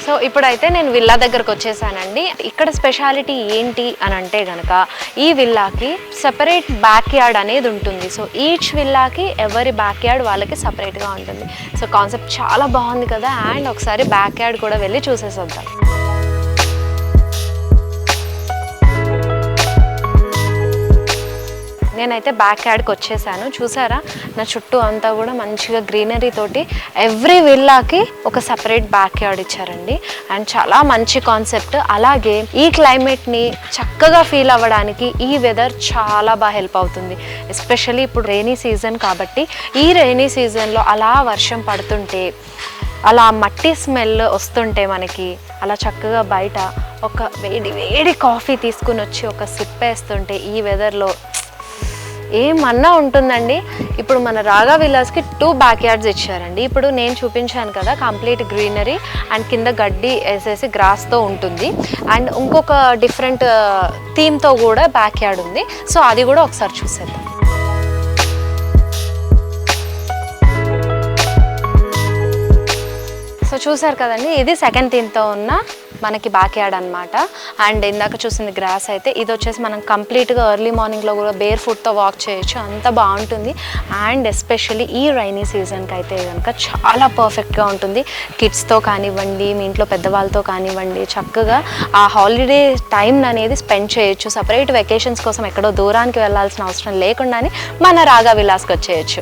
So ఇప్పుడైతే నేను villa దగ్గరకు వచ్చేసానండి. ఇక్కడ స్పెషాలిటీ ఏంటి అని అంటే కనుక ఈ విల్లాకి సెపరేట్ బ్యాక్ యార్డ్ అనేది ఉంటుంది. సో ఈచ్ విల్లాకి ఎవరి బ్యాక్ యార్డ్ వాళ్ళకి సపరేట్గా ఉంటుంది. సో కాన్సెప్ట్ చాలా బాగుంది కదా. అండ్ ఒకసారి బ్యాక్ యార్డ్ కూడా వెళ్ళి చూసేసొద్దాం. నేనైతే బ్యాక్ యార్డ్కి వచ్చేసాను. చూసారా నా చుట్టూ అంతా కూడా మంచిగా గ్రీనరీ తోటి ఎవ్రీ విల్లాకి ఒక సపరేట్ బ్యాక్ యార్డ్ ఇచ్చారండి. అండ్ చాలా మంచి కాన్సెప్ట్. అలాగే ఈ క్లైమేట్ని చక్కగా ఫీల్ అవ్వడానికి ఈ వెదర్ చాలా బాగా హెల్ప్ అవుతుంది. ఎస్పెషల్లీ ఇప్పుడు రెయినీ సీజన్ కాబట్టి ఈ రెయినీ సీజన్లో అలా వర్షం పడుతుంటే అలా మట్టి స్మెల్ వస్తుంటే మనకి అలా చక్కగా బయట ఒక వేడి వేడి కాఫీ తీసుకుని వచ్చి ఒక సిప్ వేస్తుంటే ఈ వెదర్లో ఏమన్నా ఉంటుందండి. ఇప్పుడు మన రాగా విల్లాస్కి 2 బ్యాక్ యార్డ్స్ ఇచ్చారండి. ఇప్పుడు నేను చూపించాను కదా కంప్లీట్ గ్రీనరీ అండ్ కింద గడ్డి వేసేసి గ్రాస్తో ఉంటుంది. అండ్ ఇంకొక డిఫరెంట్ థీమ్తో కూడా బ్యాక్ యార్డ్ ఉంది. సో అది కూడా ఒకసారి చూసేద్దాం. సో చూసారు కదండి, ఇది సెకండ్ థీమ్తో ఉన్న మనకి బ్యాక్ యార్డ్ అనమాట. అండ్ ఇందాక చూసింది గ్రాస్ అయితే ఇది వచ్చేసి మనం కంప్లీట్గా ఎర్లీ మార్నింగ్లో కూడా బేర్ ఫుట్తో వాక్ చేయొచ్చు, అంత బాగుంటుంది. అండ్ ఎస్పెషల్లీ ఈ రైనీ సీజన్కి అయితే కనుక చాలా పర్ఫెక్ట్గా ఉంటుంది. కిడ్స్తో కానివ్వండి, మీ ఇంట్లో పెద్దవాళ్ళతో కానివ్వండి, చక్కగా ఆ హాలిడే టైం అనేది స్పెండ్ చేయొచ్చు. సపరేట్ వెకేషన్స్ కోసం ఎక్కడో దూరానికి వెళ్ళాల్సిన అవసరం లేకుండానే మన రాగా విల్లాస్కి వచ్చేయచ్చు.